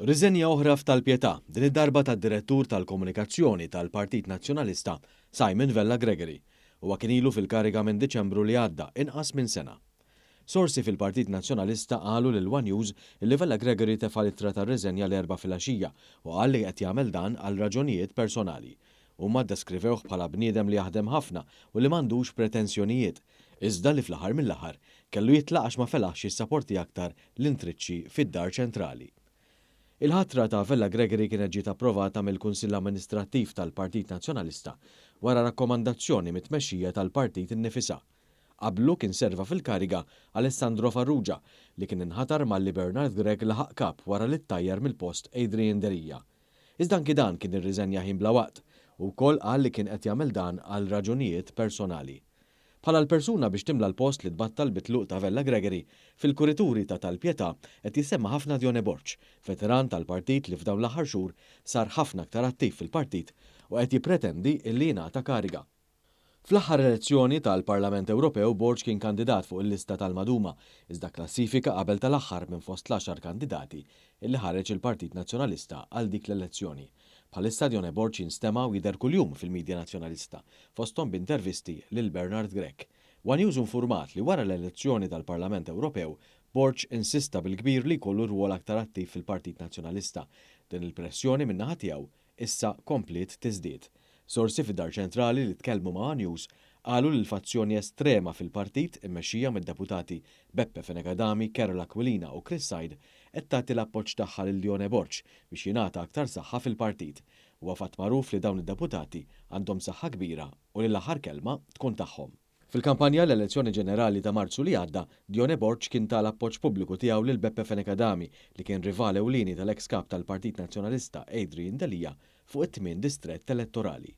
Riżenja oħra f'Tal-Pjetà, din id-darba tad-direttur tal-komunikazzjoni tal-Partit Nazzjonalista Simon Vella Gregory, huwa kien ilu fil-kariga minn Diċembru li għadda inqas minn sena. Sorsi fil-Partit Nazzjonalista qalu lil One News li Vella Gregory tefa' ittra tar-riżenja l-4 filgħaxija u qal li qed jagħmel dan għal raġunijiet personali. Huma ddeskrivewh bħala bniedem li jaħdem ħafna u li m'għandux pretensjonijiet, iżda li fl-aħħar mill-aħħar kellu jitlaq għax ma felaħx jissapporti aktar l-intriċċi fid-dar ċentrali. Il-ħatra ta' Vella Gregory kienet ġiet approvata mill-Kunsill Amministrattiv tal-Partit Nazzjonalista wara rakkomandazzjoni mit-tmexxija tal-partit innifisha. Qablu kien serva fil-kariga Alessandro Farrugia li kien inħatar malli Bernard Gregg laħaq kap wara li ttajjar mill-post Adrian Derija. Iżda anki dan kien irriżenja ħin bla waqt u wkoll qal li kien qed jagħmel dan għal raġunijiet personali. Bħala l-persuna biex timla l-post li tbattal bitluq ta' Vella Gregory fil-kurituri ta' Tal-Pjetà qed jisemma ħafna Dione Borg, veteran tal-partit li f'dawn l-aħħar xhur sar ħafna aktar attiv fil-partit u qed jippretendi li jingħata kariga. Fl-aħħar elezzjoni tal-Parlament Ewropew Borg kien kandidat fuq il-lista tal-Maduma, iżda klassifika qabel tal-aħħar minn fost l-10 kandidati illi ħareġ il-Partit Nazzjonalista għal dik l-elezzjoni. Bħalissa Dione Borg jinstema' u jidher kuljum fil-midja nazzjonalista, fosthom b'intervisti lil Bernard Gregg. One News infurmat li wara l-elezzjoni tal-Parlament Ewropew, Borg insista bil-kbir li jkollu rwol aktar attiv fil-Partit Nazzjonalista. Din il-pressjoni min-naħa tiegħu issa komplet tiżdied. Sorsi fid-Dar Ċentrali li tkellmu ma' News qalu li l-fazzjoni estrema fil-partit immexxija mid-deputati Beppe Fenegadami, Carol Aquilina u Chris Said qed tagħti l-appoġġ tagħha lil Dione Borg biex jingħata aktar saħħa fil-partit. Huwa fatt magħruf li dawn id-deputati għandhom saħħa kbira u li l-aħħar kelma tkun tagħhom. Fil-kampanja l-elezzjoni ġenerali ta' Marzu li għadda, Dione Borg kien tal-appoġġ pubbliku tiegħu lil Beppe Fenegadami li kien rivale ewlieni tal-eks kap tal-Partit Nazzjonalista Adrian Derija fuq it-tmien distrett elettorali.